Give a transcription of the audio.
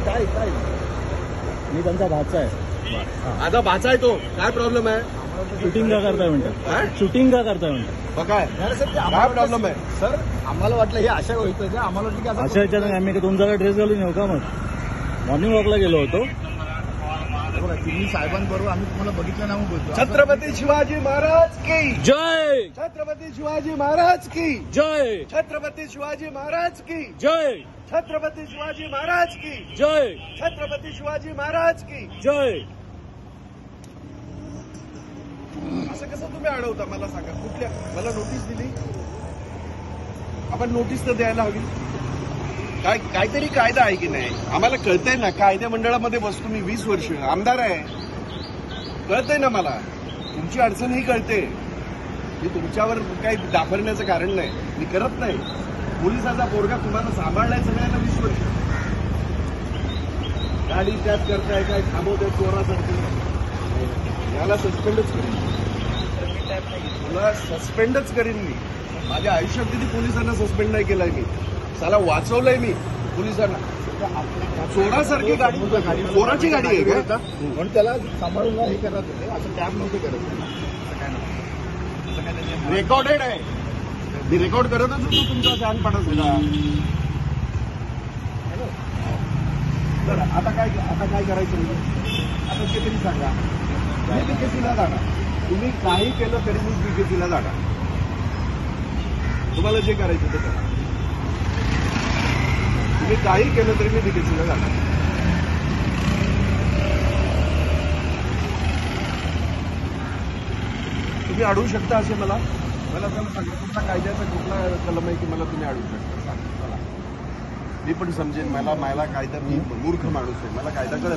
काय काय मी त्यांचा भाचा आहे. आता भाचा आहे तो, काय प्रॉब्लेम आहे? शूटिंग का करताय म्हणतात, शूटिंग का करताय म्हणतात. काय काय प्रॉब्लेम आहे? सर आम्हाला वाटलं हे अशा होतं का, आम्हाला वाटलं की अशा याच्यात आम्ही का तुमचा ड्रेस घालून येऊ का? मग मॉर्निंग वॉकला गेलो होतो. तुम्ही साहेबांबरोबर आम्ही तुम्हाला बघितलं नाही बोलतो. छत्रपती शिवाजी महाराज की जय, छत्रपती शिवाजी महाराज की जय, छत्रपती शिवाजी महाराज की जय, छत्रपती शिवाजी महाराज की जय, छत्रपती शिवाजी महाराज की जय. असं कसं तुम्ही अडवता मला सांगा? कुठल्या मला नोटीस दिली? आपण नोटीस तर द्यायला हवी. काहीतरी कायदा आहे की नाही आम्हाला कळतंय ना. कायद्या मंडळामध्ये बसतो मी 20 वर्ष, आमदार आहे, कळतंय ना मला. तुमची अडचण ही कळते. मी तुमच्यावर काही दाखवण्याचं कारण नाही, मी करत नाही. पोलिसाचा पोरगा तुम्हाला सांभाळलाय सगळ्यांना 20 वर्ष. गाडी त्याच करताय, काय थांबवताय चोरासारखी. याला सस्पेंडच करीन, तुला सस्पेंडच करीन मी. माझ्या आयुष्यात किती पोलिसांना सस्पेंड नाही केलाय मी. साला वाचवलंय मी पोलिसांना. चोरासारखी गाडी, चोराची गाडी आहे का? म्हणून त्याला सांभाळून हे करत होते, असं टॅप नव्हते करत. रेकॉर्डेड आहे, मी रेकॉर्ड करतच होतो तुमचा शहाणपणा सगळा. तर आता काय करायचं? आता ते तरी सांगा. मी बीकेसीला जाणार, तुम्ही काही केलं तरी मी बीकेसीला जाणार. तुम्हाला जे करायचं ते करा. तुम्ही काही केलं तरी मी बीकेसीला जाणार. तुम्ही अडवू शकता असे मला त्याला सांगा. तुमचा कायद्याचा कुठला कलम आहे की मला तुम्ही अडवू शकता? सांगा मला, मी पण समजेन. मला कायदा, मी मूर्ख माणूस आहे, मला कायदा कळत